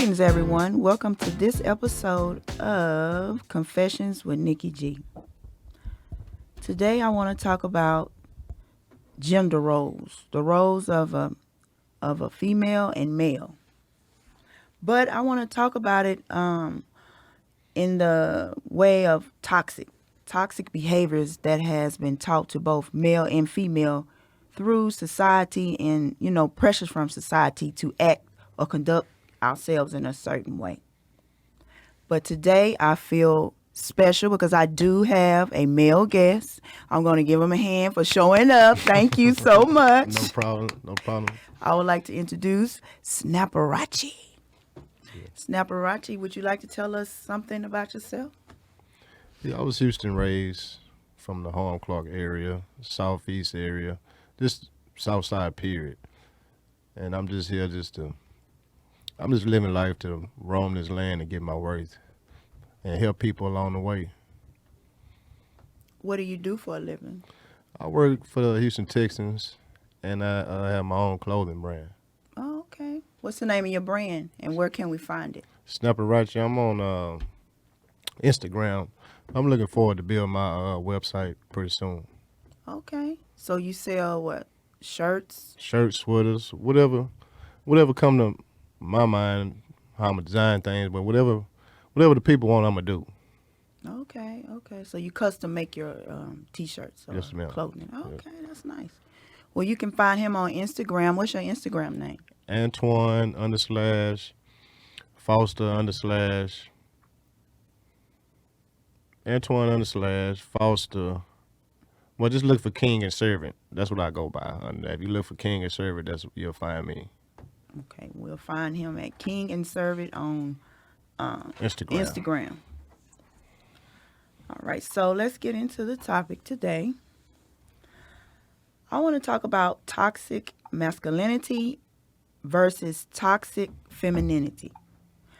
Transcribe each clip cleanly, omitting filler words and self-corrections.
Greetings, everyone. Welcome to this episode of Confessions with Nikki G. Today, I want to talk about gender roles, the roles of a female and male. But I want to talk about it in the way of toxic behaviors that has been taught to both male and female through society and, pressures from society to act or conduct ourselves in a certain way. But today I feel special because I do have a male guest. I'm going to give him a hand for showing up. Thank you so much. No problem. No problem. I would like to introduce Snapparachi. Snapparachi, would you like to tell us something about yourself? Yeah, I was Houston raised from the Harlem Clark area, southeast area, just south side period. And I'm just here I'm just living life to roam this land and get my worth and help people along the way. What do you do for a living? I work for the Houston Texans and I have my own clothing brand. Oh, okay. What's the name of your brand and where can we find it? Snapparachi, I'm on Instagram. I'm looking forward to build my website pretty soon. Okay. So you sell what? Shirts? Shirts, sweaters, whatever come to my mind, how I'm gonna design things, but whatever the people want, I'm gonna do. Okay. So you custom make your t-shirts or Yes, ma'am. clothing. Yes. Okay, that's nice. Well, you can find him on Instagram. What's your Instagram name? Antoine Foster Antoine Foster. Well, just look for King and Servant. That's what I go by. If you look for King and Servant, you'll find me. Okay, we'll find him at King and Servant on Instagram. All right, so let's get into the topic today. I want to talk about toxic masculinity versus toxic femininity.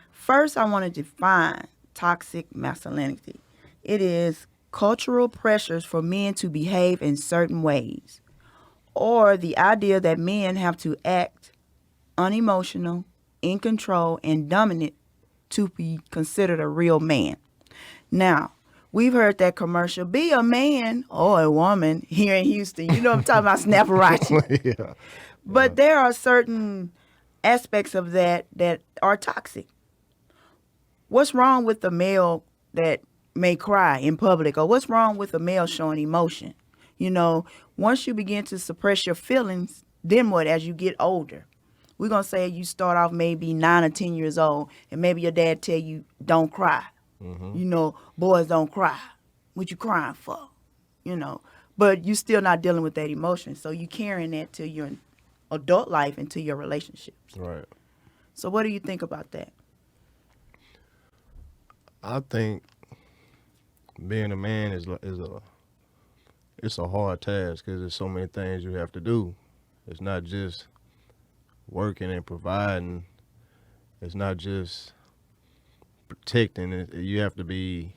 First, I want to define toxic masculinity. It is cultural pressures for men to behave in certain ways, or the idea that men have to act unemotional, in control, and dominant to be considered a real man. Now, we've heard that commercial, be a man or a woman here in Houston. You know what I'm talking about, Snapparachi. Yeah. But there are certain aspects of that are toxic. What's wrong with the male that may cry in public, or what's wrong with a male showing emotion? Once you begin to suppress your feelings, then what as you get older? We're going to say you start off maybe 9 or 10 years old, and maybe your dad tell you, don't cry. Mm-hmm. Boys don't cry. What you crying for? But you still not dealing with that emotion. So you carrying that to your adult life and to your relationships. Right. So what do you think about that? I think being a man is a hard task because there's so many things you have to do. It's not just working and providing. It's not just protecting. You have to be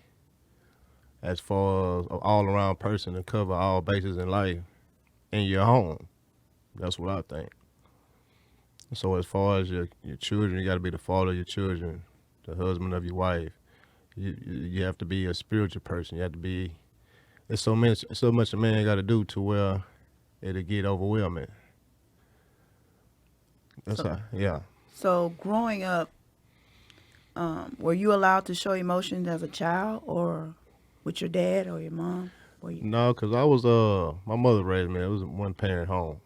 as far as an all-around person to cover all bases in life in your home. That's what I think. So as far as your children, you got to be the father of your children, the husband of your wife. You have to be a spiritual person. You have to be. There's so much a man got to do to where it'll get overwhelming. Yeah. So growing up, were you allowed to show emotions as a child, or with your dad or your mom? No, because I was my mother raised me. It was a one-parent home,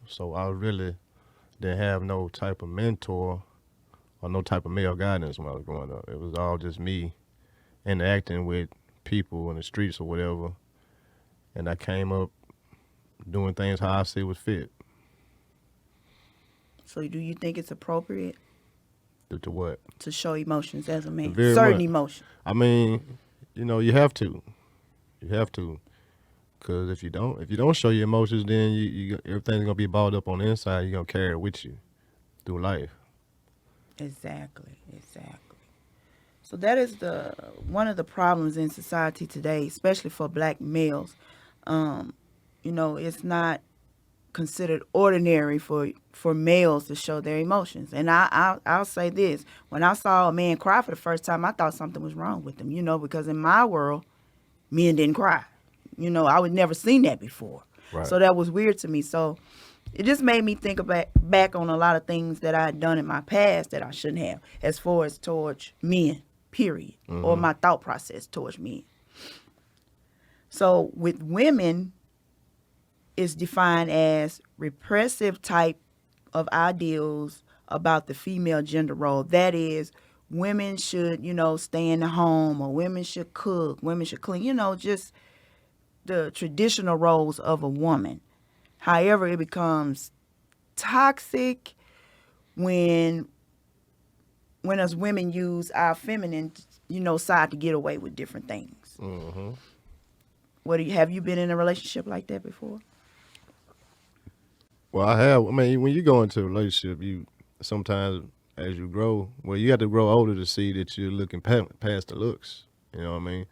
so I really didn't have no type of mentor or no type of male guidance when I was growing up. It was all just me interacting with people in the streets or whatever, and I came up doing things how I see was fit. So do you think it's appropriate To what? to show emotions as a man? Very Certain much. emotions. I mean, you have to. You have to. Because if you don't show your emotions, then everything's gonna be balled up on the inside. You're gonna carry it with you through life. Exactly. So that is one of the problems in society today, especially for black males. It's not considered ordinary for males to show their emotions. And I'll say this: when I saw a man cry for the first time, I thought something was wrong with him. Because in my world, men didn't cry. I would never seen that before. Right. So that was weird to me. So it just made me think back on a lot of things that I had done in my past that I shouldn't have, as far as towards men, period, or my thought process towards men. So with women, it's defined as repressive type of ideals about the female gender role. That is, women should, stay in the home, or women should cook, women should clean, just the traditional roles of a woman. However, it becomes toxic when us women use our feminine, side to get away with different things. Have you been in a relationship like that before? Well, I have. I mean, when you go into a relationship, you sometimes, as you grow, you have to grow older to see that you're looking past the looks. You know what I mean?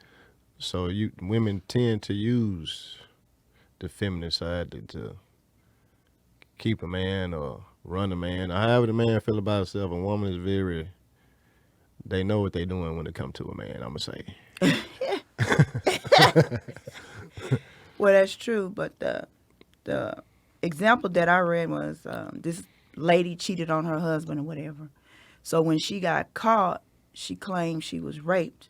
So women tend to use the feminine side to keep a man or run a man. However the man feel about himself, a woman is they know what they're doing when it comes to a man, I'm going to say. Well, that's true, but the example that I read was this lady cheated on her husband or whatever. So when she got caught, she claimed she was raped.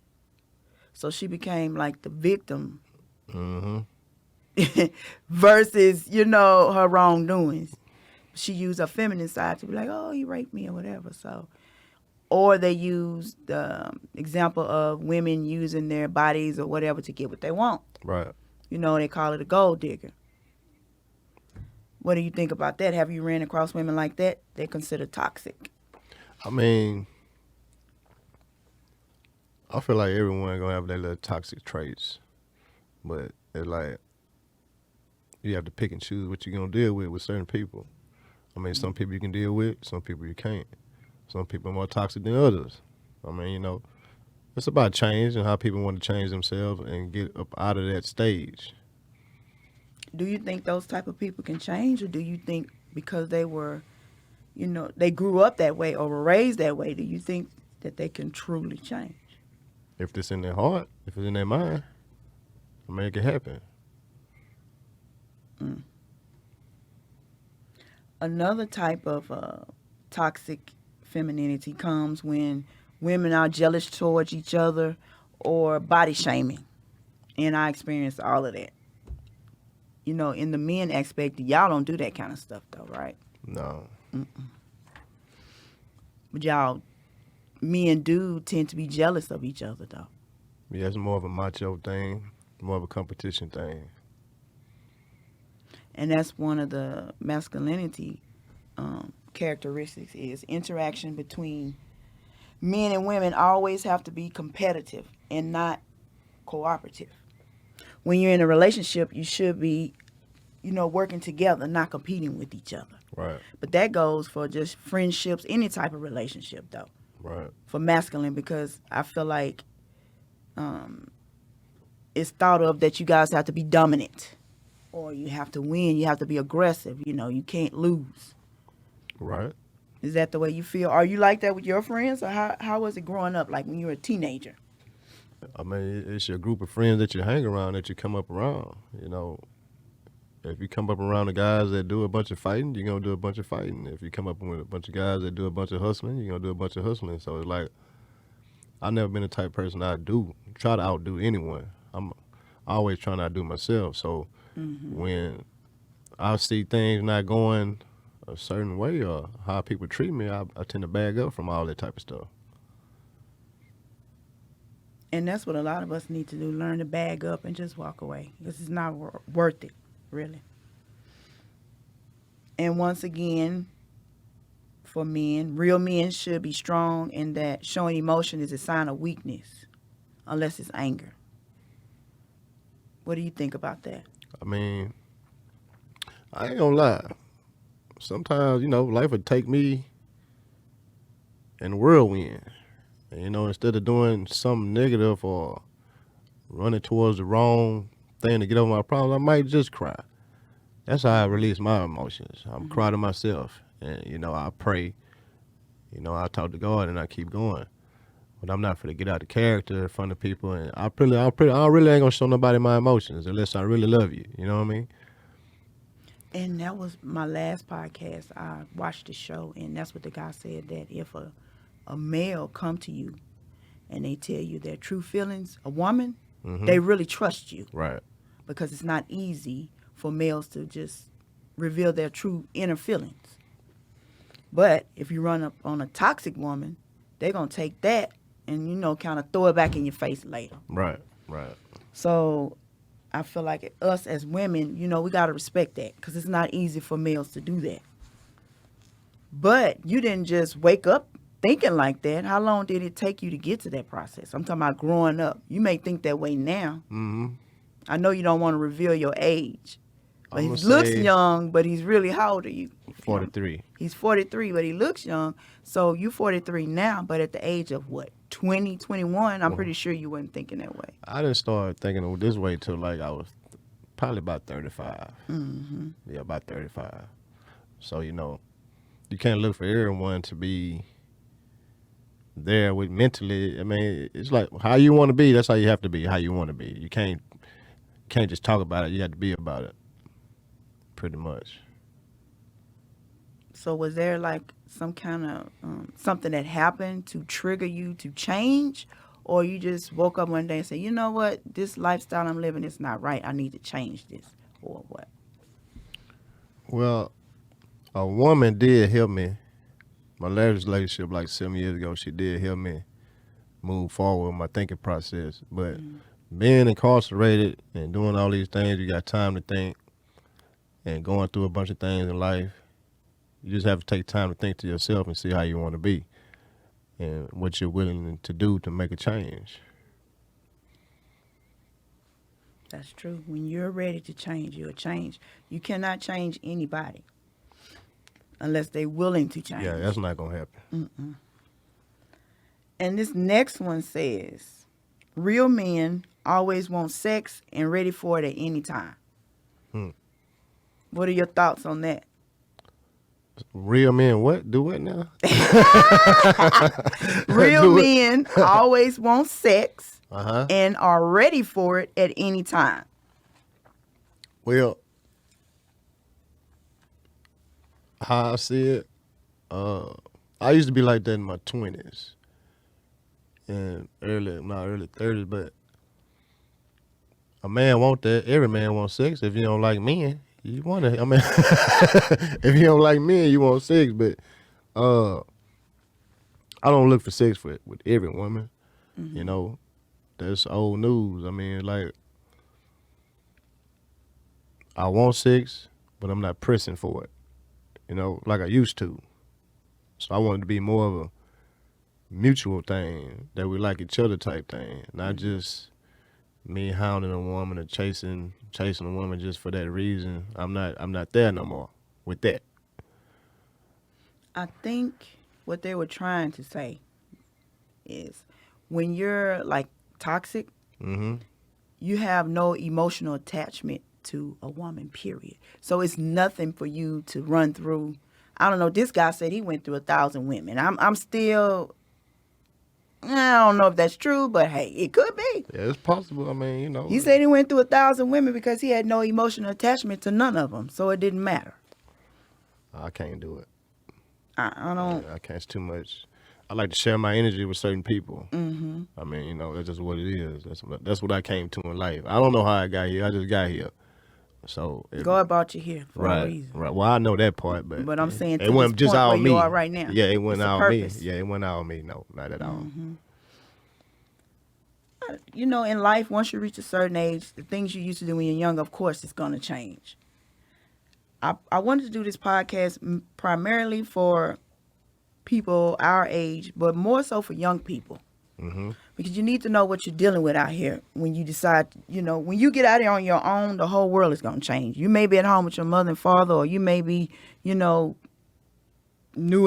So she became like the victim versus, her wrongdoings. She used her feminine side to be like, oh, he raped me or whatever. So, or they use the example of women using their bodies or whatever to get what they want. Right. They call it a gold digger. What do you think about that? Have you ran across women like that? They're considered toxic. I mean, I feel like everyone gonna have their little toxic traits, but it's like you have to pick and choose what you're gonna deal with certain people. I mean, some people you can deal with, some people you can't. Some people are more toxic than others. I mean, it's about change and how people want to change themselves and get up out of that stage. Do you think those type of people can change, or do you think because they were, they grew up that way or were raised that way, do you think that they can truly change? If it's in their heart, if it's in their mind, it can happen. Another type of toxic femininity comes when women are jealous towards each other or body shaming. And I experienced all of that. In the men aspect, y'all don't do that kind of stuff though, right? No. But men do tend to be jealous of each other though. Yeah, it's more of a macho thing, more of a competition thing. And that's one of the masculinity characteristics is interaction between men and women always have to be competitive and not cooperative. When you're in a relationship, you should be, working together, not competing with each other. Right. But that goes for just friendships, any type of relationship though. Right. For masculine, because I feel like it's thought of that you guys have to be dominant. Or you have to win. You have to be aggressive. You can't lose. Right. Is that the way you feel? Are you like that with your friends? Or how was it growing up, like when you were a teenager? I mean, it's your group of friends that you hang around, that you come up around. If you come up around the guys that do a bunch of fighting, you're going to do a bunch of fighting. If you come up with a bunch of guys that do a bunch of hustling, you're going to do a bunch of hustling. So it's like, I've never been the type of person try to outdo anyone. I'm always trying to outdo myself. So when I see things not going a certain way or how people treat me, I tend to bag up from all that type of stuff. And that's what a lot of us need to do, learn to bag up and just walk away. Because it's not worth it, really. And once again, for men, real men should be strong in that showing emotion is a sign of weakness, unless it's anger. What do you think about that? I mean, I ain't gonna lie. Sometimes, life would take me in a whirlwind. And, instead of doing something negative or running towards the wrong thing to get over my problems, I might just cry. That's how I release my emotions. I'm crying to myself, and I pray. I talk to God, and I keep going. But I'm not for to get out of character in front of people, and I really ain't gonna show nobody my emotions unless I really love you. You know what I mean? And that was my last podcast. I watched the show, and that's what the guy said, that if a male come to you and they tell you their true feelings, a woman, they really trust you. Right. Because it's not easy for males to just reveal their true inner feelings. But if you run up on a toxic woman, they're going to take that and, kind of throw it back in your face later. Right. So I feel like us as women, we got to respect that because it's not easy for males to do that. But you didn't just wake up thinking like that. How long did it take you to get to that process? I'm talking about growing up. You may think that way now. Mm-hmm. I know you don't want to reveal your age. But he looks young, but he's really, how old are you? 43. He's 43, but he looks young. So you 43 now, but at the age of what, 20, 21, I'm pretty sure you weren't thinking that way. I didn't start thinking this way till like I was probably about 35. Mm-hmm. Yeah, about 35. So, you can't look for everyone to be there with mentally. I mean, it's like how you want to be, that's how you have to be, how you want to be. You can't just talk about it, you have to be about it. Pretty much. So was there like some kind of something that happened to trigger you to change, or you just woke up one day and said, you know what, this lifestyle I'm living is not right, I need to change this, or what? Well, a woman did help me. My last relationship like 7 years ago, she did help me move forward with my thinking process. But being incarcerated and doing all these things, you got time to think. And going through a bunch of things in life, you just have to take time to think to yourself and see how you want to be and what you're willing to do to make a change. That's true. When you're ready to change, you'll change. You cannot change anybody unless they're willing to change. Yeah, that's not going to happen. Mm-mm. And this next one says, real men always want sex and ready for it at any time. What are your thoughts on that? Real men what? Do what now? Real men always want sex and are ready for it at any time. Well, how I see it, I used to be like that in my 20s and my early 30s, but a man want that. Every man wants sex. If you don't like men, you want to, if you don't like men, you want sex, but I don't look for sex with every woman. That's old news. I mean, like, I want sex, but I'm not pressing for it, like I used to. So I want it to be more of a mutual thing, that we like each other type thing, not just me hounding a woman or chasing a woman just for that reason. I'm not there no more with that. I think what they were trying to say is when you're like toxic, you have no emotional attachment to a woman, period. So it's nothing for you to run through. I don't know. This guy said he went through 1,000 women. I'm still, I don't know if that's true, but hey, it could be. Yeah, it's possible. I mean, He said he went through 1,000 women because he had no emotional attachment to none of them, so it didn't matter. I can't do it. I don't. I can't. It's too much. I like to share my energy with certain people. Mm-hmm. I mean, that's just what it is. That's what I came to in life. I don't know how I got here. I just got here. So God brought you here for a reason. Right. Well, I know that part, but I'm saying it wasn't just all me. You are right now. Yeah, it wasn't all purpose. me. Yeah, it wasn't all me. No, not at all. In life, once you reach a certain age, the things you used to do when you're young, of course, it's going to change. I wanted to do this podcast primarily for people our age, but more so for young people. Because you need to know what you're dealing with out here when you decide, when you get out here on your own, the whole world is going to change. You may be at home with your mother and father, or you may be, new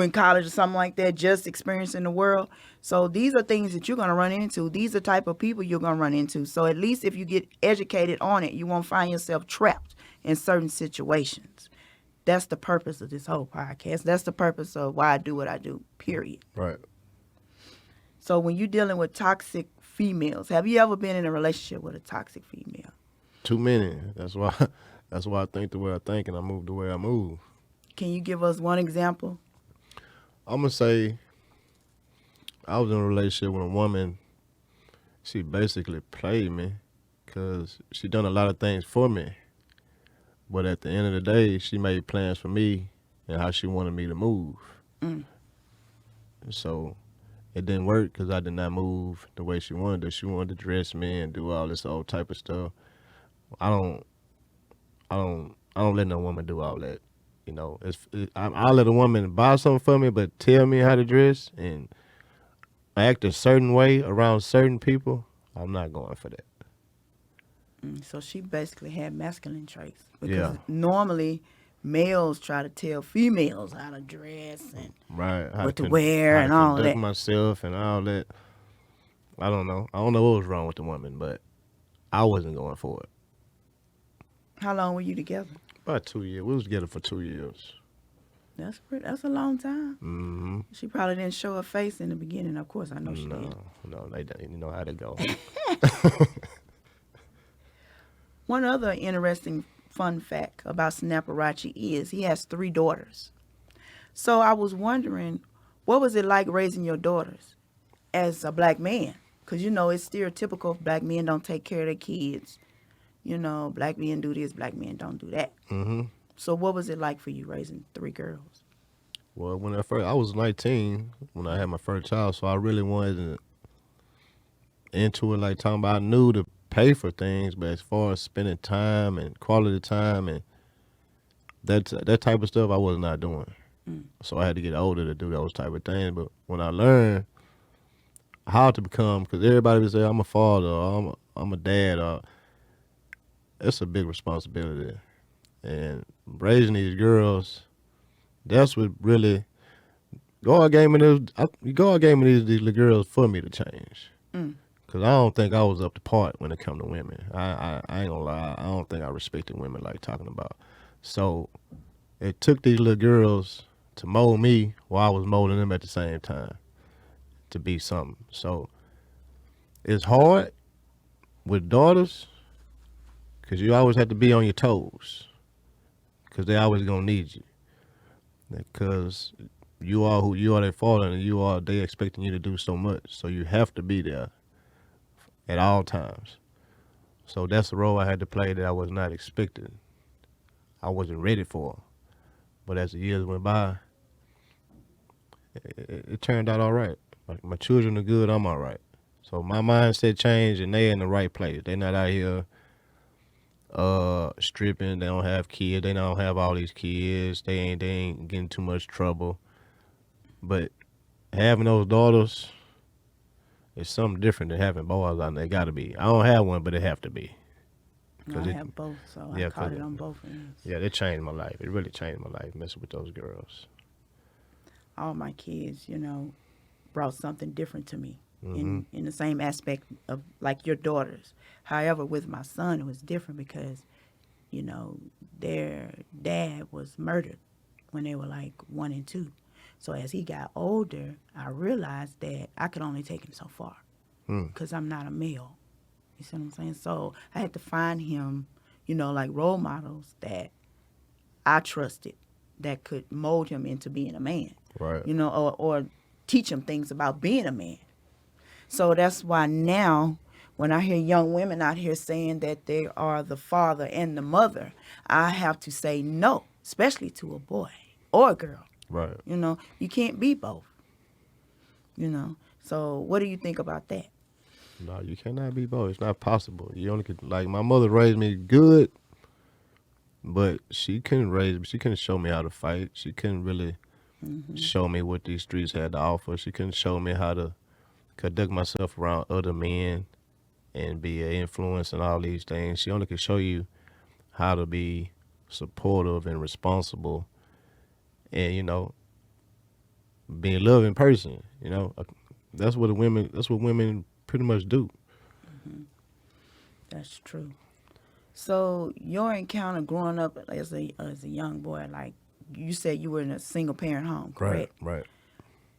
in college or something like that, just experiencing the world. So these are things that you're going to run into. These are the type of people you're going to run into. So at least if you get educated on it, you won't find yourself trapped. in certain situations. That's the purpose of this whole podcast. That's the purpose of why I do what I do, period. Right. So when you're dealing with toxic females, have you ever been in a relationship with a toxic female? Too many. That's why I think the way I think and I move the way I move. Can you give us one example? I'm going to say I was in a relationship with a woman. She basically played me because she done a lot of things for me. But at the end of the day, she made plans for me and how she wanted me to move. So it didn't work because I did not move the way she wanted to. She wanted to dress me and do all this old type of stuff. I don't let no woman do all that. You know, I'll let a woman buy something for me, but tell me how to dress and act a certain way around certain people, I'm not going for that. So she basically had masculine traits. Because normally males try to tell females how to dress and what to wear and all that. Myself and all that. I don't know. I don't know what was wrong with the woman, but I wasn't going for it. How long were you together? About 2 years. We was together for 2 years. That's a long time. Mm-hmm. She probably didn't show her face in the beginning. Of course, I know she did. No, they didn't know how to go. One other interesting fun fact about Snaparachi is he has 3 daughters. So I was wondering, what was it like raising your daughters as a black man? Because, you know, it's stereotypical black men don't take care of their kids. You know, black men do this, black men don't do that. Mm-hmm. So what was it like for you raising 3 girls? Well, I was 19 when I had my first child, so I really wasn't into it like talking about. I knew to pay for things, but as far as spending time and quality time and that type of stuff, I was not doing. So I had to get older to do those type of things. But when I learned how to become, because everybody would say I'm a father or I'm a dad, or it's a big responsibility. And raising these girls, that's what really God gave me these little girls for me to change. Because I don't think I was up to part when it come to women. I ain't gonna lie. I don't think I respected women like talking about. So it took these little girls to mold me while I was molding them at the same time to be something. So it's hard with daughters because you always have to be on your toes because they always gonna need you. Because you are who you are, their father, and they expecting you to do so much. So you have to be there at all times. So that's the role I had to play that I was not expecting. I wasn't ready for. But as the years went by, it turned out all right. Like my children are good, I'm all right. So my mindset changed and they're in the right place. They're not out here stripping. They don't have kids. They don't have all these kids. They ain't getting too much trouble. But having those daughters, it's something different than having boys out there. They got to be. I don't have one, but it have to be. No, I have both, so I caught it on both ends. Yeah, it changed my life. It really changed my life, messing with those girls. All my kids, you know, brought something different to me in the same aspect of like your daughters. However, with my son, it was different because, you know, their dad was murdered when they were like 1 and 2. So as he got older, I realized that I could only take him so far because I'm not a male. You see what I'm saying? So I had to find him, you know, like role models that I trusted that could mold him into being a man. Right. You know, or teach him things about being a man. So that's why now when I hear young women out here saying that they are the father and the mother, I have to say no, especially to a boy or a girl. Right. You know, you can't be both. You know, so what do you think about that? No, you cannot be both. It's not possible. You only could, like, my mother raised me good, but she couldn't raise me. She couldn't show me how to fight. She couldn't really show me what these streets had to offer. She couldn't show me how to conduct myself around other men and be an influence and all these things. She only could show you how to be supportive and responsible and, you know, be a loving person, you know. That's what women pretty much do. That's true. So your encounter growing up as a young boy, like you said, you were in a single parent home, Right, correct? right.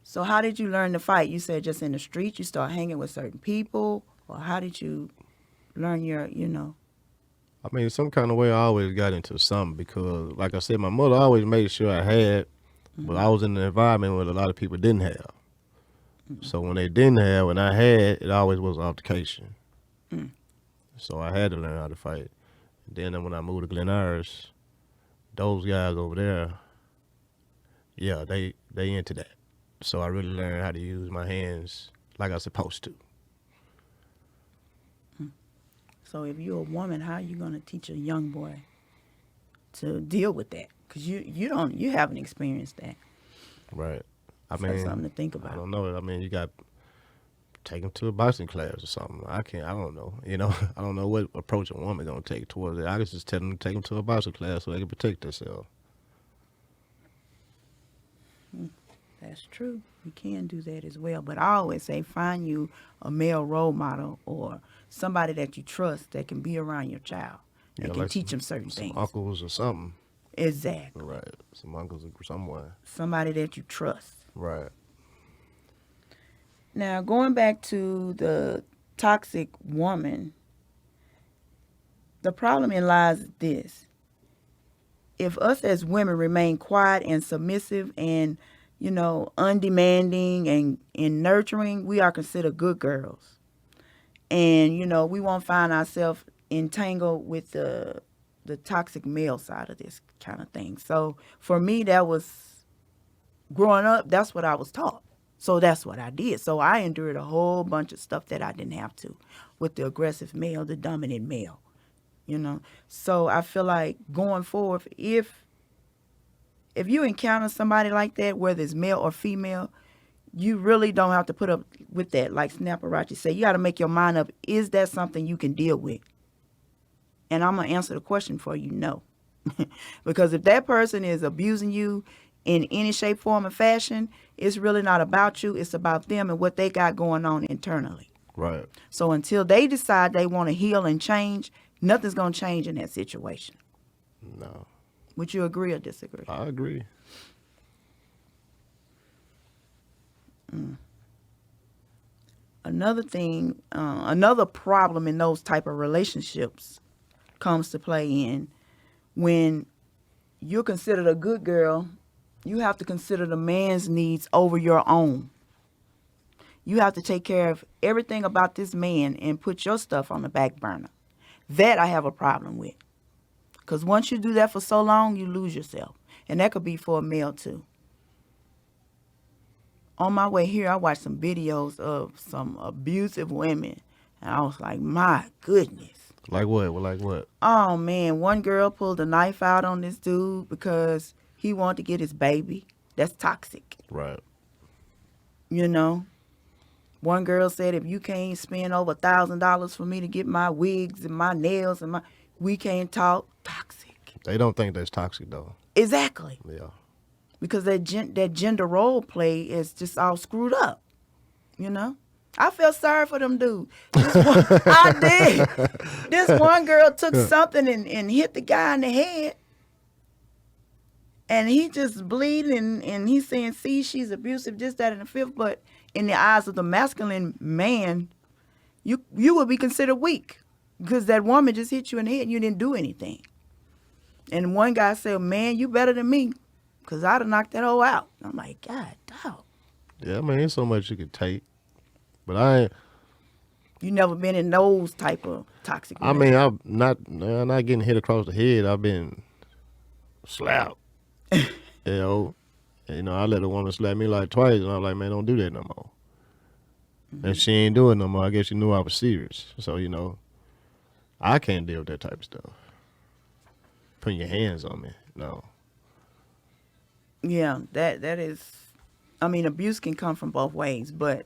So how did you learn to fight? You said just in the street, you start hanging with certain people, or how did you learn your? I mean, some kind of way I always got into something because, like I said, my mother always made sure I had, but I was in an environment where a lot of people didn't have. So when they didn't have, when I had, it always was altercation. Mm. So I had to learn how to fight. Then when I moved to Glen Iris, those guys over there, yeah, they into that. So I really learned how to use my hands like I was supposed to. So if you're a woman, how are you gonna teach a young boy to deal with that? Because you haven't experienced that. Right. I So mean, that's something to think about. I don't know. I mean, you got take them to a boxing class or something. I don't know. I don't know what approach a woman gonna take towards it. I could just tell them to take them to a boxing class so they can protect themselves. That's true. You can do that as well. But I always say find you a male role model or somebody that you trust that can be around your child. That can Like teach them certain some things. uncles or something. Exactly. Right. Some uncles somewhere. Somebody that you trust. Right. Now, going back to the toxic woman, the problem in lies this. If us as women remain quiet and submissive and, undemanding and nurturing, we are considered good girls. And, we won't find ourselves entangled with the toxic male side of this kind of thing. So for me, that was growing up, that's what I was taught. So that's what I did. So I endured a whole bunch of stuff that I didn't have to with the aggressive male, the dominant male, So I feel like going forward, if you encounter somebody like that, whether it's male or female, you really don't have to put up with that. Like Snapparachi said, you got to make your mind up. Is that something you can deal with? And I'm going to answer the question for you, no. Because if that person is abusing you in any shape, form, or fashion, it's really not about you. It's about them and what they got going on internally. Right. So until they decide they want to heal and change, nothing's going to change in that situation. No. Would you agree or disagree? I agree. Another thing, another problem in those type of relationships comes to play in when you're considered a good girl. You have to consider the man's needs over your own. You have to take care of everything about this man and put your stuff on the back burner. That I have a problem with. Because once you do that for so long, you lose yourself. And that could be for a male too. On my way here, I watched some videos of some abusive women. And I was like, my goodness. Like what? Like what? Oh, man. One girl pulled a knife out on this dude because he wanted to get his baby. That's toxic. Right. One girl said, if you can't spend over $1,000 for me to get my wigs and my nails and we can't talk. Toxic. They don't think that's toxic though. Exactly. Yeah. Because that gender role play is just all screwed up. I felt sorry for them dudes. I did. This one girl took something and hit the guy in the head. And he just bleeding and he's saying, see, she's abusive, this, that, and the fifth. But in the eyes of the masculine man, you would be considered weak because that woman just hit you in the head and you didn't do anything. And one guy said, man, you better than me because I'd have knocked that hoe out. I'm like, God, dog. Yeah, I mean, ain't so much you could take. But I ain't. You never been in those type of toxic I mean, I'm not getting hit across the head. I've been slapped. I let a woman slap me like twice, and I'm like, man, don't do that no more. Mm-hmm. And she ain't doing it no more. I guess she knew I was serious. So, I can't deal with that type of stuff. Putting your hands on me, no. Yeah, that is, abuse can come from both ways, but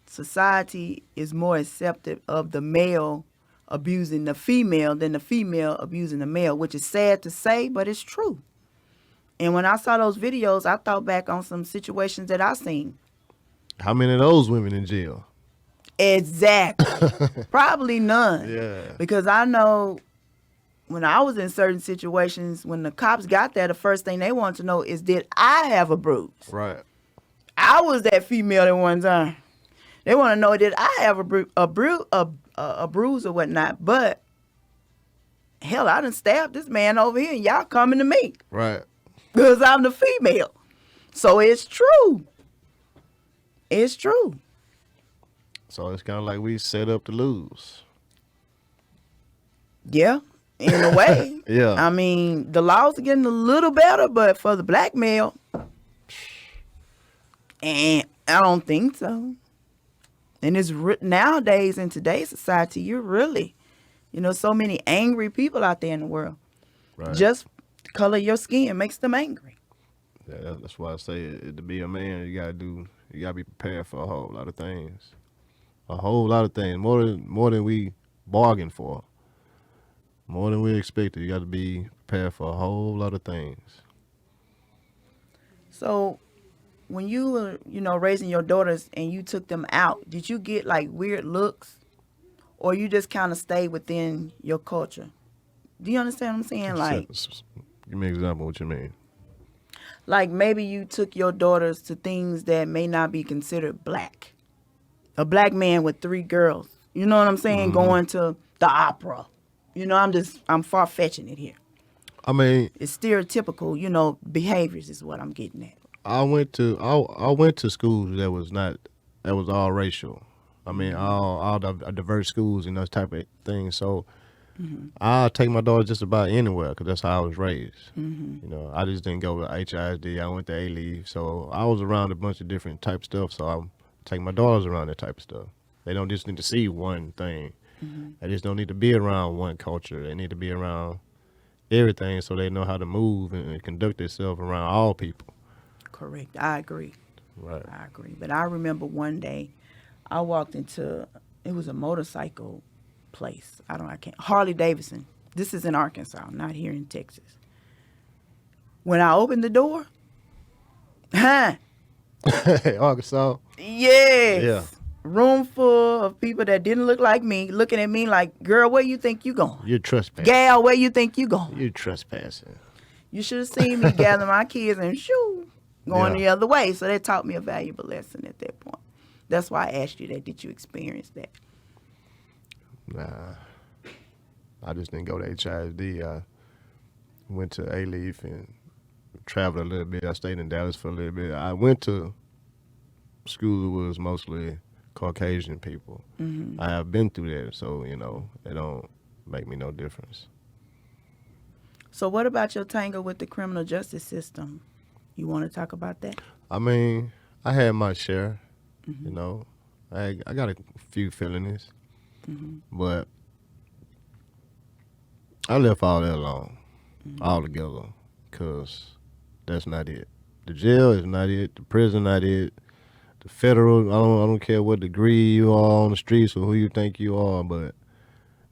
society is more accepting of the male abusing the female than the female abusing the male, which is sad to say, but it's true. And when I saw those videos, I thought back on some situations that I seen. How many of those women in jail? Exactly. Probably none. Yeah. Because I know when I was in certain situations, when the cops got there, the first thing they wanted to know is, did I have a bruise? Right. I was that female at one time. They want to know, did I have a bruise or whatnot? But hell, I done stabbed this man over here, and y'all coming to me Right. because I'm the female. So it's true. It's true. So it's kind of like we set up to lose. Yeah, in a way. Yeah. I mean, the laws are getting a little better, but for the black male, and I don't think so. And it's nowadays in today's society, you're really, so many angry people out there in the world. Right. Just the color of your skin makes them angry. Yeah, that's why I say to be a man, you gotta be prepared for a whole lot of things. A whole lot of things. More than we bargained for. More than we expected. You gotta be prepared for a whole lot of things. So when you were, raising your daughters and you took them out, did you get like weird looks? Or you just kind of stayed within your culture? Do you understand what I'm saying? Like, give me an example of what you mean. Like maybe you took your daughters to things that may not be considered black. A black man with 3 girls. You know what I'm saying? Mm-hmm. Going to the opera. I'm far-fetching it here. I mean, it's stereotypical, behaviors is what I'm getting at. I went to schools that was all racial. I mean, all the diverse schools and those type of things. So I'll take my daughter just about anywhere because that's how I was raised. I just didn't go to HISD. I went to A-Leave. So I was around a bunch of different type of stuff. So I'm taking my daughters around that type of stuff. They don't just need to see one thing. They just don't need to be around one culture. They need to be around everything so they know how to move and conduct themselves around all people. Correct. I agree. Right. I agree. But I remember one day I walked into, it was a motorcycle place. Harley Davidson. This is in Arkansas, not here in Texas. When I opened the door, Arkansas? Yes. Yeah. Room full of people that didn't look like me, looking at me like, girl, where you think you going? You're trespassing. Gal, where you think you going? You're trespassing. You should have seen me gather my kids and going the other way. So that taught me a valuable lesson at that point. That's why I asked you that. Did you experience that? Nah. I just didn't go to HISD. I went to A-Leaf and traveled a little bit. I stayed in Dallas for a little bit. I went to school that was mostly Caucasian people. I have been through that, so, it don't make me no difference. So what about your tangle with the criminal justice system? You want to talk about that? I mean, I had my share, I got a few felonies, but I left all that alone, altogether, because that's not it. The jail is not it. The prison not it. The federal, I don't care what degree you are on the streets or who you think you are, but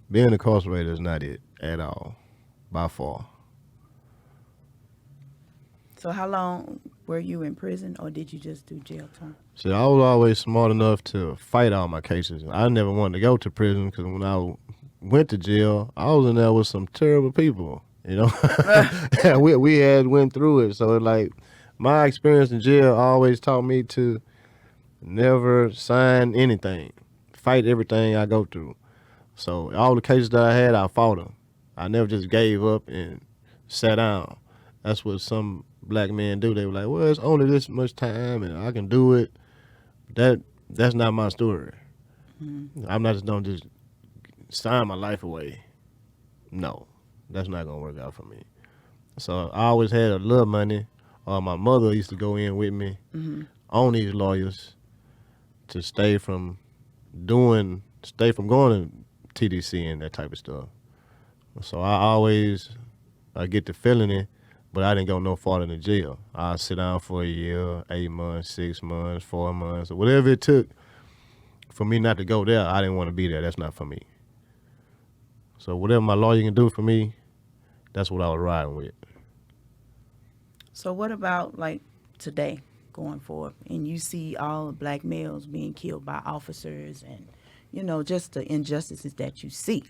being incarcerated is not it at all, by far. So how long were you in prison, or did you just do jail time? See, I was always smart enough to fight all my cases. I never wanted to go to prison because when I went to jail, I was in there with some terrible people, we had went through it. So like my experience in jail always taught me to never sign anything, fight everything I go through. So all the cases that I had, I fought them. I never just gave up and sat down. That's what some black men do. They were like, well, it's only this much time and I can do it. That's not my story. I'm not just going to just sign my life away. No, that's not going to work out for me. So I always had a little money. My mother used to go in with me on these lawyers to stay from going to TDC and that type of stuff. So I always get the felony, but I didn't go no farther than jail. I sit down for a year, 8 months, 6 months, 4 months, or whatever it took for me not to go there. I didn't want to be there. That's not for me. So whatever my lawyer can do for me, that's what I was riding with. So what about like today going forward, and you see all the black males being killed by officers and, just the injustices that you see?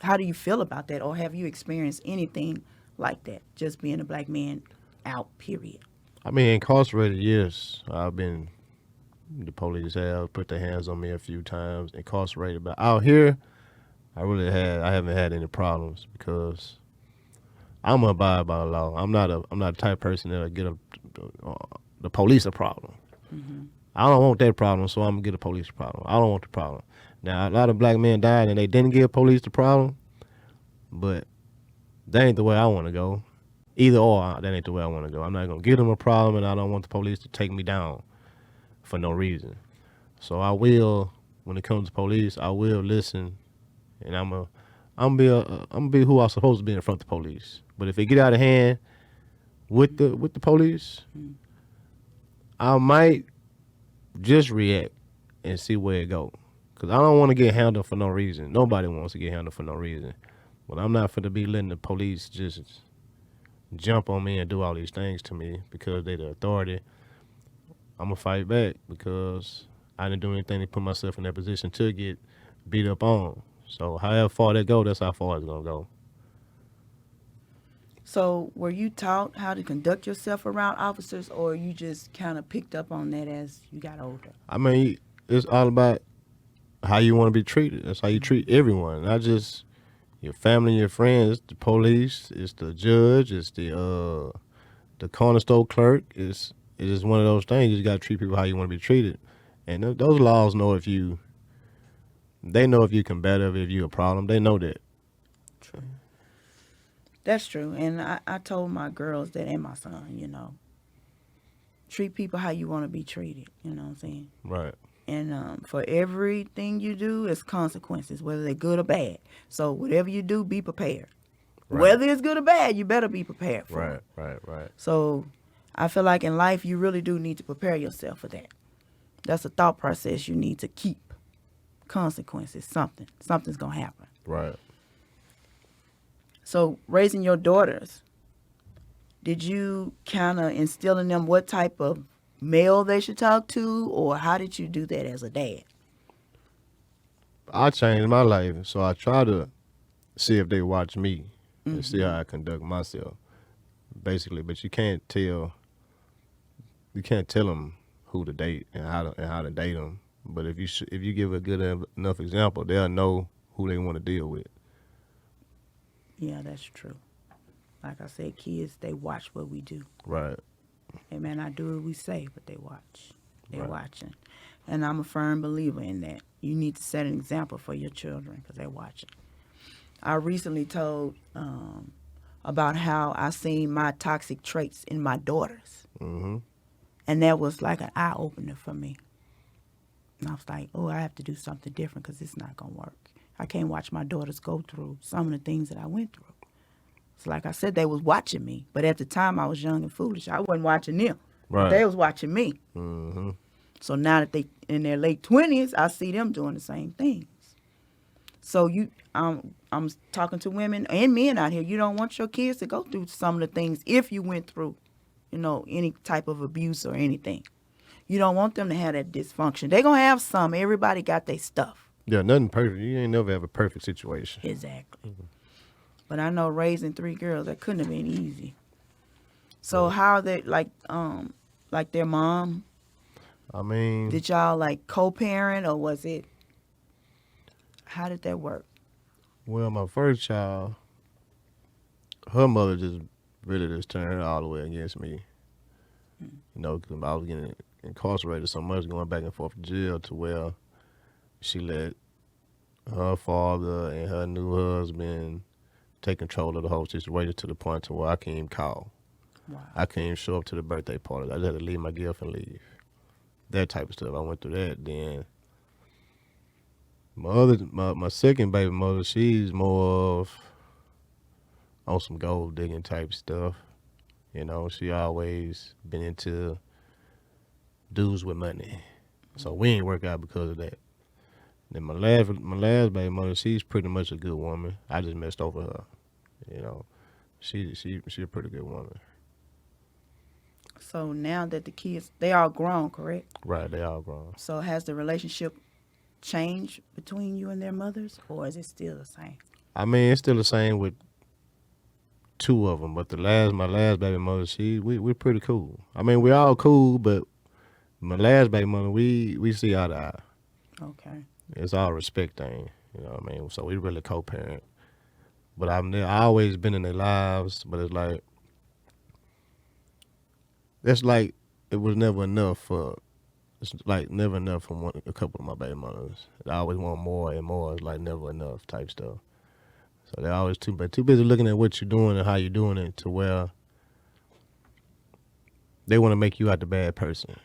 How do you feel about that, or have you experienced anything like that? Just being a black man out, period. I mean, incarcerated, yes. The police have put their hands on me a few times, incarcerated. But out here, I haven't had any problems because I'm gonna abide by the law. I'm not the type of person that'll get the police a problem. Mm-hmm. I don't want that problem, so I'm gonna get a police a problem. I don't want the problem. Now, a lot of black men died and they didn't give police the problem, but that ain't the way I want to go. Either or, that ain't the way I want to go. I'm not gonna give them a problem, and I don't want the police to take me down for no reason. So I will, when it comes to police, I will listen, and I'm gonna be who I'm supposed to be in front of the police. But if it get out of hand with the police, I might just react and see where it go. Cause I don't want to get handled for no reason. Nobody wants to get handled for no reason. But I'm not finna be letting the police just jump on me and do all these things to me because they the authority. I'm gonna fight back because I didn't do anything to put myself in that position to get beat up on. So however far that go, that's how far it's gonna go. So were you taught how to conduct yourself around officers, or you just kind of picked up on that as you got older? I mean, it's all about how you want to be treated. That's how you treat everyone, not just your family, your friends, the police, it's the judge, it's the corner store clerk. It's just one of those things. You just gotta treat people how you want to be treated, and those laws know if you. They know if you're combative, if you're a problem. They know that. True. That's true, and I told my girls that and my son, treat people how you want to be treated. You know what I'm saying? Right. And for everything you do, it's consequences, whether they're good or bad. So whatever you do, be prepared. Right. Whether it's good or bad, you better be prepared for it. Right. So I feel like in life, you really do need to prepare yourself for that. That's a thought process you need to keep. Consequences, something's going to happen. Right. So raising your daughters, did you kind of instill in them what type of male they should talk to, or how did you do that as a dad? I changed my life, so I try to see if they watch me and see how I conduct myself, basically. But you can't tell them who to date and how to date them. But if you give a good enough example, they'll know who they want to deal with. Yeah, that's true. Like I said, kids, they watch what we do. Right. They may not do what we say, but they watch. They're right. watching. And I'm a firm believer in that. You need to set an example for your children because they're watching. I recently told about how I seen my toxic traits in my daughters. Mm-hmm. And that was like an eye-opener for me. And I was like, oh, I have to do something different because it's not going to work. I can't watch my daughters go through some of the things that I went through. So like I said, they was watching me. But at the time, I was young and foolish. I wasn't watching them. Right. They was watching me. Mm-hmm. So now that they in their late 20s, I see them doing the same things. So I'm talking to women and men out here. You don't want your kids to go through some of the things if you went through, any type of abuse or anything. You don't want them to have that dysfunction. They're going to have some. Everybody got their stuff. Yeah, nothing perfect. You ain't never have a perfect situation. Exactly. Mm-hmm. But I know raising 3 girls, that couldn't have been easy. So how are they, like their mom? I mean... Did y'all, co-parent, or was it... How did that work? Well, my first child, her mother just turned her all the way against me. Because I was getting incarcerated so much, going back and forth to jail, to where she let her father and her new husband take control of the whole situation to the point to where I can't even call. Wow. I can't even show up to the birthday party. I just had to leave my gift and leave. That type of stuff. I went through that. Then my second baby mother, she's more of on some gold digging type stuff. She always been into dudes with money. So we ain't work out because of that. Then my last baby mother, she's pretty much a good woman. I just messed over her. She a pretty good woman. So now that the kids, they all grown, correct? Right, they all grown. So has the relationship changed between you and their mothers, or is it still the same? I mean, it's still the same with two of them, but my last baby mother, we're pretty cool. I mean, we all cool, but my last baby mother, we see eye to eye. Okay. It's all respect thing, you know what I mean? So we really co-parent. But I always been in their lives, but it's like it was never enough for. It's like never enough from a couple of my baby mothers. I always want more and more. It's like never enough type stuff. So they're always too busy looking at what you're doing and how you're doing it to where they want to make you out the bad person.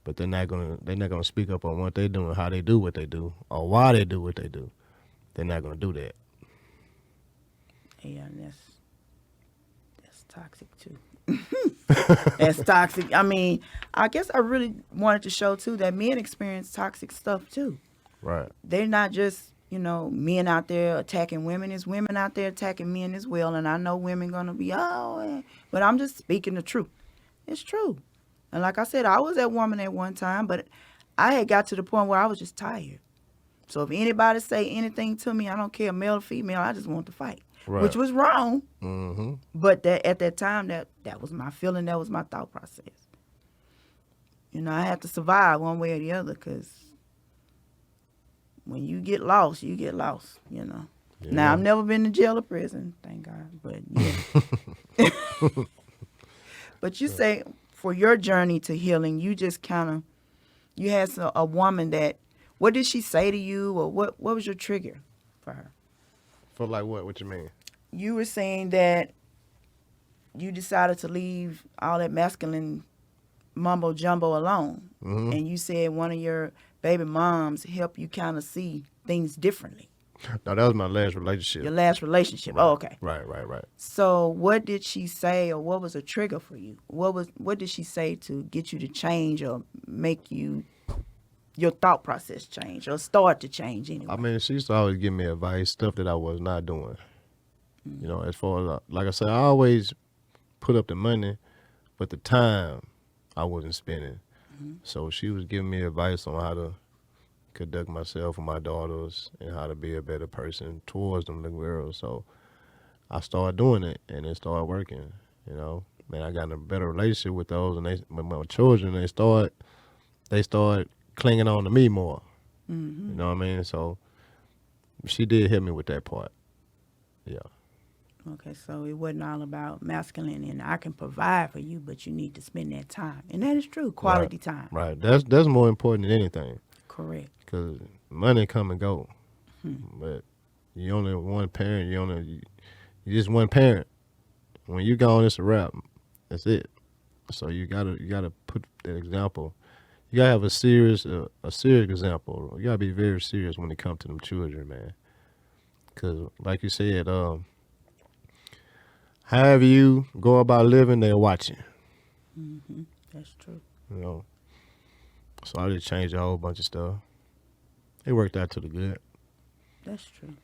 But they're not gonna speak up on what they're doing, how they do what they do, or why they do what they do. They're not gonna do that. Yeah, that's toxic too. That's toxic. I mean, I guess I really wanted to show too that men experience toxic stuff too. Right. They're not just, men out there attacking women. It's women out there attacking men as well. And I know women gonna be, but I'm just speaking the truth. It's true. And like I said, I was that woman at one time, but I had got to the point where I was just tired. So if anybody say anything to me, I don't care, male or female, I just want to fight. Right. Which was wrong. Mm-hmm. But at that time, that was my feeling. That was my thought process. I had to survive one way or the other, because when you get lost, you get lost, Yeah. Now, I've never been to jail or prison, thank God. But, yeah. But you say for your journey to healing, you just you had a woman that, what did she say to you, or what was your trigger for her? For like what? What you mean? You were saying that you decided to leave all that masculine mumbo jumbo alone. Mm-hmm. And you said one of your baby moms helped you kind of see things differently. No, that was my last relationship. Your last relationship. Right. Oh, okay. Right. So what did she say, or what was a trigger for you? What did she say to get you to change or make your thought process change or start to change anyway? I mean, she used to always give me advice, stuff that I was not doing. Mm-hmm. As far as, like I said, I always put up the money, but the time I wasn't spending. Mm-hmm. So she was giving me advice on how to conduct myself with my daughters and how to be a better person towards them little girls. So I started doing it, and it started working, And I got in a better relationship with those, and with my children, they started clinging on to me more. Mm-hmm. You know what I mean? So she did help me with that part. Yeah. Okay, so it wasn't all about masculinity, and I can provide for you, but you need to spend that time. And that is true, quality time. Right. That's more important than anything. Correct. Because money come and go. Mm-hmm. But you only one parent, you just one parent. When you gone, it's a wrap. That's it. So you gotta put that example. You gotta have a serious example. You gotta be very serious when it comes to them children, man. Cause like you said, however you go about living, they're watching. Mm-hmm. That's true. So I just changed a whole bunch of stuff. It worked out to the good. That's true.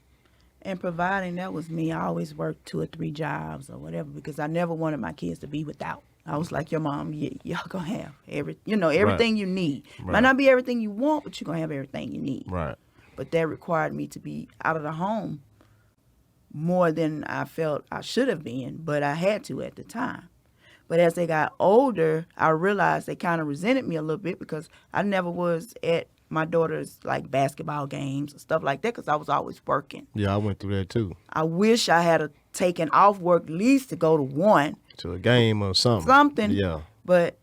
And providing, that was me. I always worked 2 or 3 jobs or whatever, because I never wanted my kids to be without. I was like your mom, y'all gonna have everything right. You need. Right. Might not be everything you want, but you're gonna have everything you need. Right. But that required me to be out of the home more than I felt I should have been, but I had to at the time. But as they got older, I realized they kind of resented me a little bit, because I never was at my daughter's like basketball games and stuff like that, because I was always working. Yeah, I went through that too. I wish I had taken off work at least to go to one. To a game or something. Yeah. But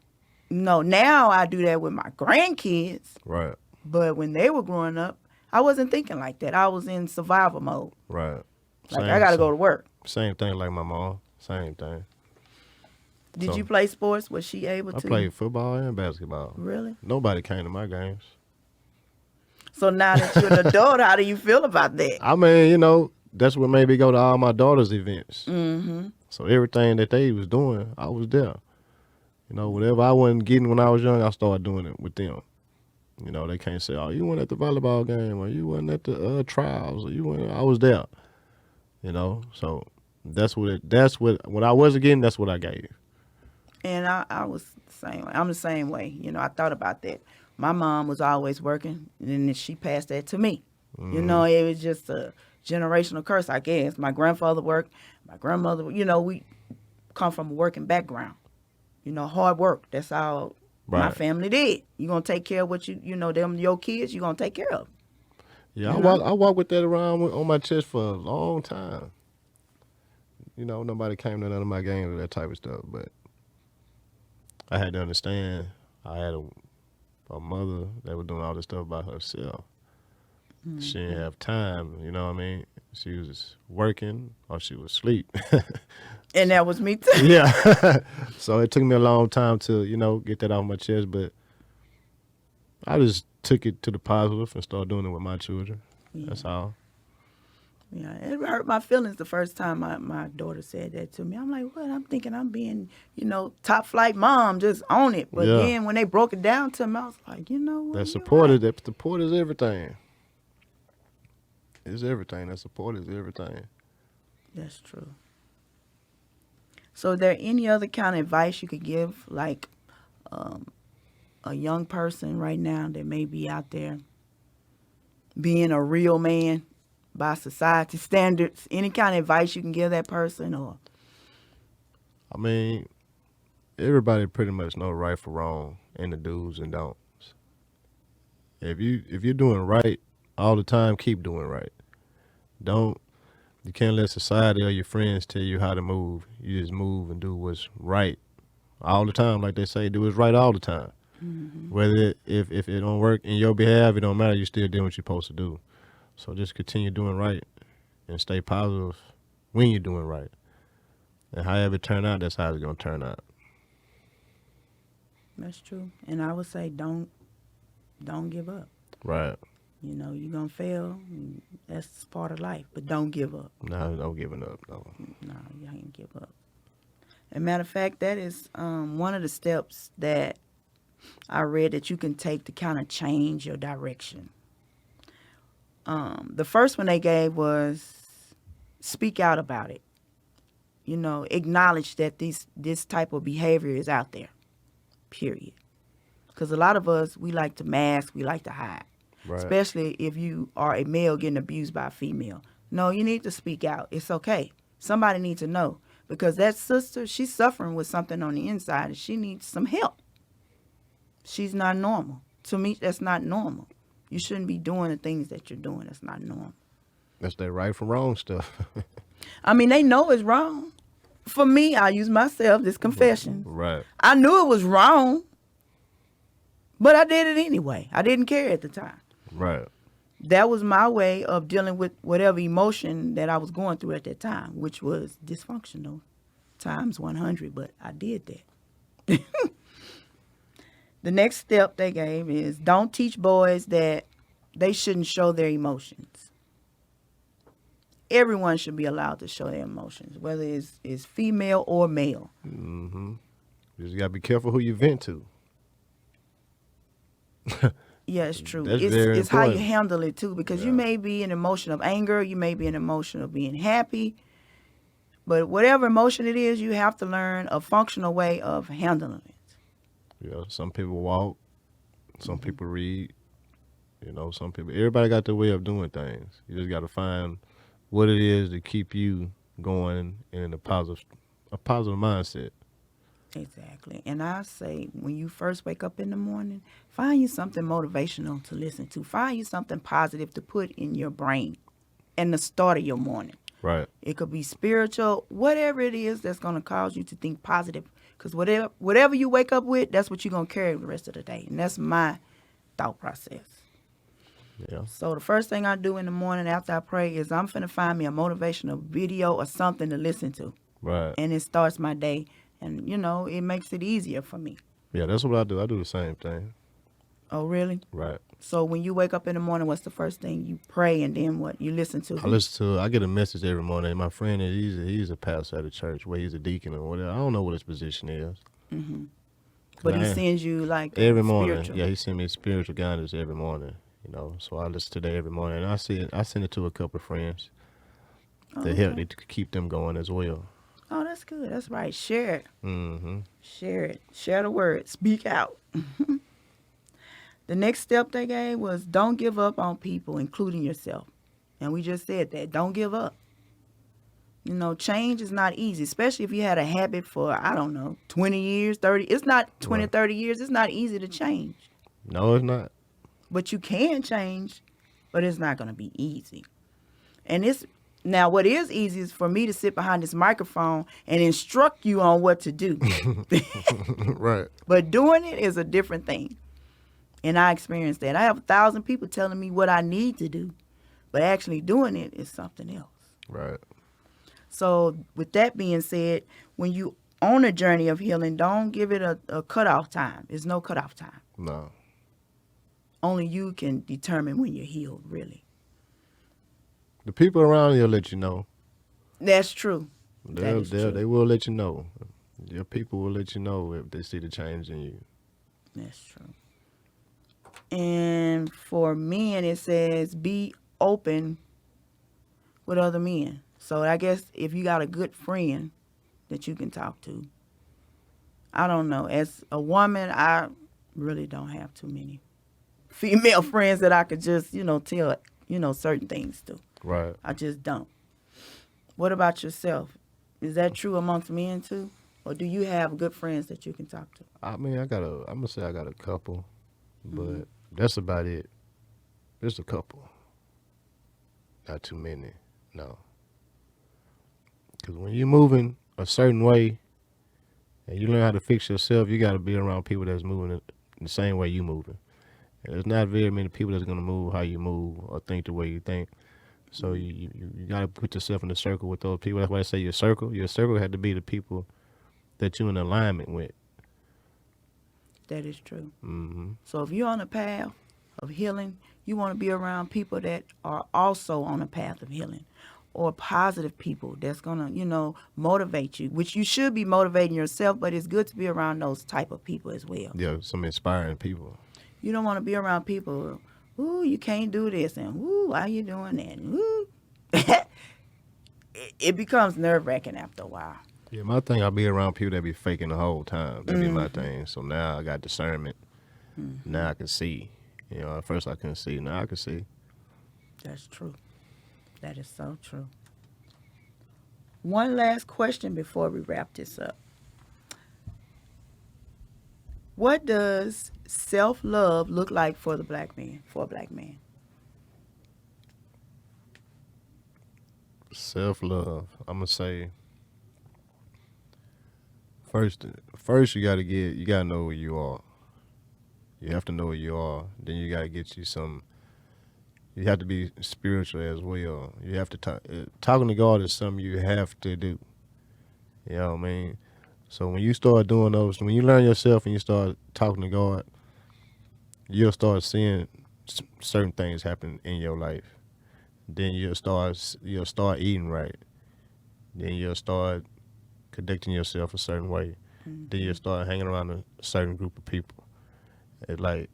no, now I do that with my grandkids. Right. But when they were growing up, I wasn't thinking like that. I was in survival mode. Right. Like, I got to go to work. Same thing like my mom. Same thing. Did you play sports? Was she able to? I played football and basketball. Really? Nobody came to my games. So now that you're an adult, how do you feel about that? I mean, that's what made me go to all my daughter's events. Mm-hmm. So everything that they was doing, I was there. Whatever I wasn't getting when I was young, I started doing it with them. They can't say, "Oh, you weren't at the volleyball game, or you weren't at the trials, or you weren't." I was there. So that's what I wasn't getting. That's what I gave. And I was the same way. I'm the same way. I thought about that. My mom was always working, and then she passed that to me. Mm-hmm. It was just generational curse, I guess. My grandfather worked, my grandmother, we come from a working background. Hard work. That's how my family did. You're going to take care of what your kids, you're going to take care of. Yeah, I walked with that around on my chest for a long time. Nobody came to none of my games or that type of stuff, but I had to understand I had a mother that was doing all this stuff by herself. Mm-hmm. She didn't have time, you know what I mean? She was working or she was asleep. And that was me too. Yeah. So it took me a long time to, get that off my chest, but I just took it to the positive and started doing it with my children. Yeah. That's all. Yeah, it hurt my feelings the first time my daughter said that to me. I'm like, what? I'm thinking I'm being, top flight mom, just own it. But then when they broke it down to me, I was like, what? That support is everything. It's everything. That support is everything. That's true. So, is there any other kind of advice you could give, like a young person right now that may be out there being a real man by society standards? Any kind of advice you can give that person? Or I mean, everybody pretty much know right from wrong and the do's and don'ts. If you're doing right all the time, keep doing right. You can't let society or your friends tell you how to move. You just move and do what's right all the time. Like they say, do what's right all the time. Mm-hmm. Whether if it don't work in your behalf, it don't matter. You still doing what you're supposed to do. So just continue doing right and stay positive when you're doing right. And however it turn out, that's how it's gonna turn out. That's true. And I would say don't give up. Right. You're going to fail. That's part of life. But don't give up. No, don't giving up. No, you ain't give up. As a matter of fact, that is one of the steps that I read that you can take to kind of change your direction. The first one they gave was speak out about it. Acknowledge that this type of behavior is out there, period. Because a lot of us, we like to mask, we like to hide. Right. Especially if you are a male getting abused by a female. No, you need to speak out. It's okay. Somebody needs to know. Because that sister, she's suffering with something on the inside and she needs some help. She's not normal. To me, that's not normal. You shouldn't be doing the things that you're doing. That's not normal. That's that right from wrong stuff. I mean, they know it's wrong. For me, I use myself, this confession. Right. I knew it was wrong, but I did it anyway. I didn't care at the time. Right. That was my way of dealing with whatever emotion that I was going through at that time, which was dysfunctional times 100, but I did that. The next step they gave is don't teach boys that they shouldn't show their emotions. Everyone should be allowed to show their emotions, whether it's female or male. Mm-hmm. You just got to be careful who you vent to. Yeah, it's true. It's how you handle it, too, because you may be an emotion of anger. You may be an emotion of being happy. But whatever emotion it is, you have to learn a functional way of handling it. Yeah, some people walk. Some people read. Some people. Everybody got their way of doing things. You just got to find what it is to keep you going in a positive mindset. Exactly. And I say, when you first wake up in the morning, find you something motivational to listen to. Find you something positive to put in your brain and the start of your morning. Right. It could be spiritual, whatever it is that's going to cause you to think positive. Because whatever you wake up with, that's what you're going to carry the rest of the day. And that's my thought process. Yeah. So the first thing I do in the morning after I pray is I'm finna find me a motivational video or something to listen to. Right. And it starts my day. And, it makes it easier for me. Yeah, that's what I do. I do the same thing. Oh, really? Right. So when you wake up in the morning, what's the first thing you pray and then what? You listen to? I get a message every morning. My friend, he's a pastor at a church where he's a deacon or whatever. I don't know what his position is. Mm-hmm. But he sends you every morning. Yeah, he sends me spiritual guidance every morning. So I listen to that every morning. And I send it to a couple of friends to help to keep them going as well. Oh, that's good. That's right. Share it. Mm-hmm. Share it. Share the word. Speak out. The next step they gave was don't give up on people, including yourself. And we just said that. Don't give up. Change is not easy, especially if you had a habit for, I don't know, 20 years, 30. It's not 20, Right. 30 years. It's not easy to change. No, it's not. But you can change, but it's not going to be easy. And now what is easy is for me to sit behind this microphone and instruct you on what to do. Right. But doing it is a different thing. And I experienced that. I have 1,000 people telling me what I need to do, but actually doing it is something else. Right. So with that being said, when you on a journey of healing, don't give it a cutoff time. There's no cutoff time. No. Only you can determine when you're healed, really. The people around you will let you know. That's true. They will let you know. Your people will let you know if they see the change in you. That's true. And for men, it says be open with other men. So I guess if you got a good friend that you can talk to, I don't know. As a woman, I really don't have too many female friends that I could just, tell, certain things to. Right. I just don't. What about yourself? Is that true amongst men too? Or do you have good friends that you can talk to? I mean, I'm going to say I got a couple, but that's about it. Just a couple. Not too many, no. Because when you're moving a certain way and you learn how to fix yourself, you got to be around people that's moving in the same way you moving. And there's not very many people that's going to move how you move or think the way you think. So you got to put yourself in a circle with those people. That's why I say your circle. Your circle had to be the people that you're in alignment with. That is true. Mm-hmm. So if you're on a path of healing, you want to be around people that are also on a path of healing, or positive people that's going to, motivate you, which you should be motivating yourself, but it's good to be around those type of people as well. Yeah, some inspiring people. You don't want to be around people, ooh, you can't do this, and ooh, why you doing that? Ooh. It becomes nerve-wracking after a while. Yeah, my thing, I'll be around people that be faking the whole time. That'd be my thing. So now I got discernment. Now I can see. At first I couldn't see. Now I can see. That's true. That is so true. One last question before we wrap this up. What does self-love look like for a black man? Self-love. I'm going to say, first you got to know who you are. You have to know who you are. Then you got to get you some. You have to be spiritual as well. You have to talk. Talking to God is something you have to do. You know what I mean? So when you start doing those, when you learn yourself and you start talking to God, you'll start seeing certain things happen in your life. Then you'll start eating right. Then you'll start conducting yourself a certain way. Then you'll start hanging around a certain group of people. It's like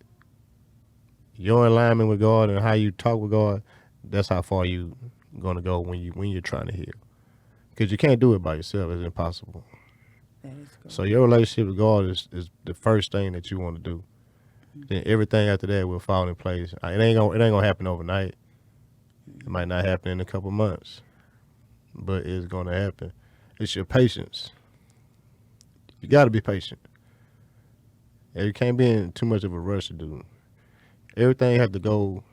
your alignment with God and how you talk with God, that's how far you gonna go when you're trying to heal. Because you can't do it by yourself. It's impossible. That is good. So your relationship with God is the first thing that you want to do. Then everything after that will fall in place. It ain't gonna happen overnight. It might not happen in a couple months, but it's gonna happen. It's your patience. You gotta be patient. And you can't be in too much of a rush to do. Everything has to go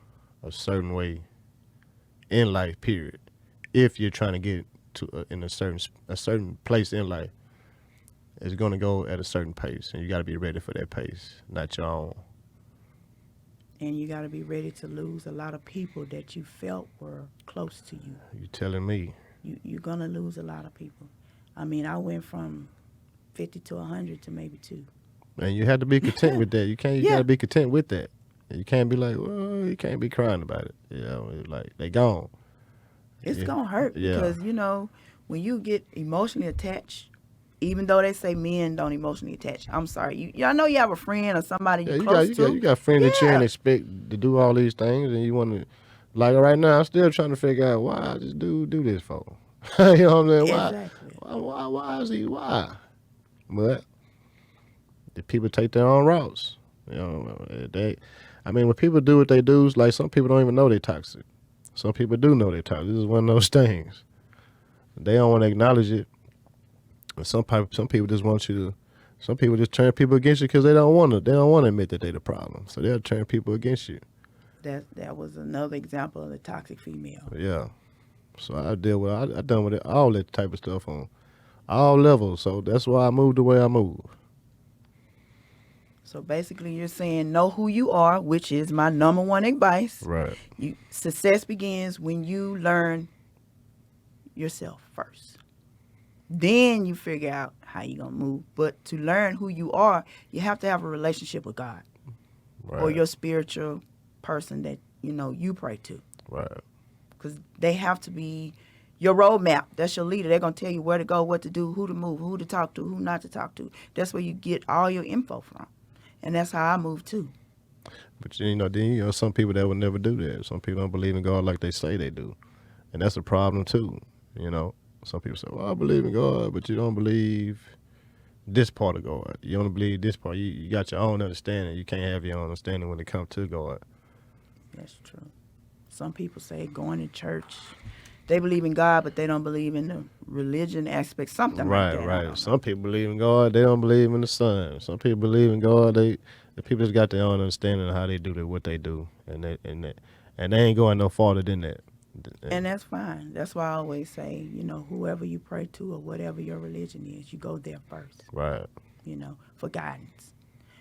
a certain way in life, period. If you're trying to get to in a certain place in life, it's going to go at a certain pace, and you got to be ready for that pace, not your own. And you got to be ready to lose a lot of people that you felt were close to you. You telling me? You're going to lose a lot of people. I mean, I went from 50 to 100 to maybe 2. And you have to be content with that. You got to be content with that. You can't be like, well, you can't be crying about it. It's like, they gone. It's going to hurt because, when you get emotionally attached, even though they say men don't emotionally attach. I'm sorry. I know you have a friend or somebody you're close to. You got friends that you ain't expect to do all these things, and you want to, like right now, I'm still trying to figure out why this dude do this for. You know what I'm saying? Exactly. Why is he? Why? But the people take their own routes. When people do what they do, like some people don't even know they're toxic. Some people do know they're toxic. This is one of those things. They don't want to acknowledge it. And some people just want you to. Some people just turn people against you because they don't want to. They don't want to admit that they're the problem. So they'll turn people against you. That was another example of the toxic female. Yeah. So I done with it, all that type of stuff on all levels. So that's why I moved the way I moved. So basically, you're saying know who you are, which is my number one advice. Right. Success begins when you learn yourself first. Then you figure out how you're going to move. But to learn who you are, you have to have a relationship with God. Right. Or your spiritual person that, you pray to. Right. Because they have to be your roadmap. That's your leader. They're going to tell you where to go, what to do, who to move, who to talk to, who not to talk to. That's where you get all your info from. And that's how I move too. But then some people that would never do that. Some people don't believe in God like they say they do. And that's a problem too. Some people say, well, I believe in God, but you don't believe this part of God. You don't believe this part. You got your own understanding. You can't have your own understanding when it comes to God. That's true. Some people say going to church, they believe in God, but they don't believe in the religion aspect, something like that. Right. Some people believe in God, they don't believe in the Son. Some people believe in God, the people just got their own understanding of how they do what they do, and they ain't going no farther than that. And that's fine. That's why I always say, whoever you pray to or whatever your religion is, you go there first. Right. For guidance.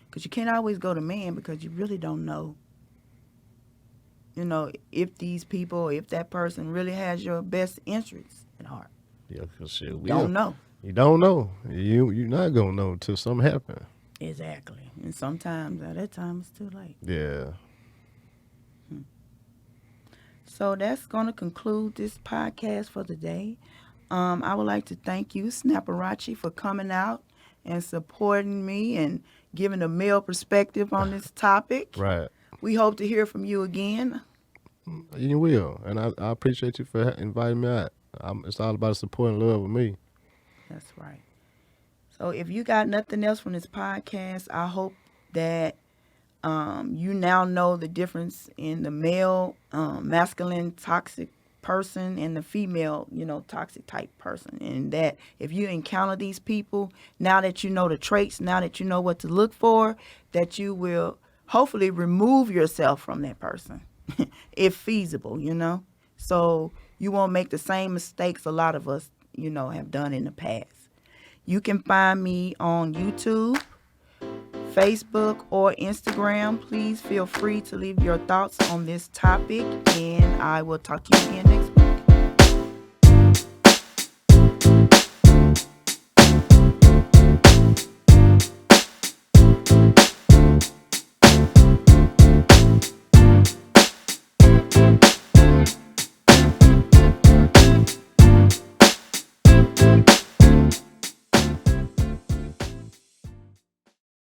Because you can't always go to man because you really don't know, if these people, if that person really has your best interests at heart. Yeah, because you don't know. You don't know. You're not going to know until something happens. Exactly. And sometimes at that time it's too late. Yeah. So that's going to conclude this podcast for the day. I would like to thank you, Snapparachi, for coming out and supporting me and giving a male perspective on this topic. Right. We hope to hear from you again. You will. And I appreciate you for inviting me out. It's all about support and love with me. That's right. So if you got nothing else from this podcast, I hope that you now know the difference in the male, masculine, toxic person and the female, toxic type person. And that if you encounter these people, now that you know the traits, now that you know what to look for, that you will hopefully remove yourself from that person, if feasible, So you won't make the same mistakes a lot of us, have done in the past. You can find me on YouTube, Facebook, or Instagram. Please feel free to leave your thoughts on this topic, and I will talk to you again next week.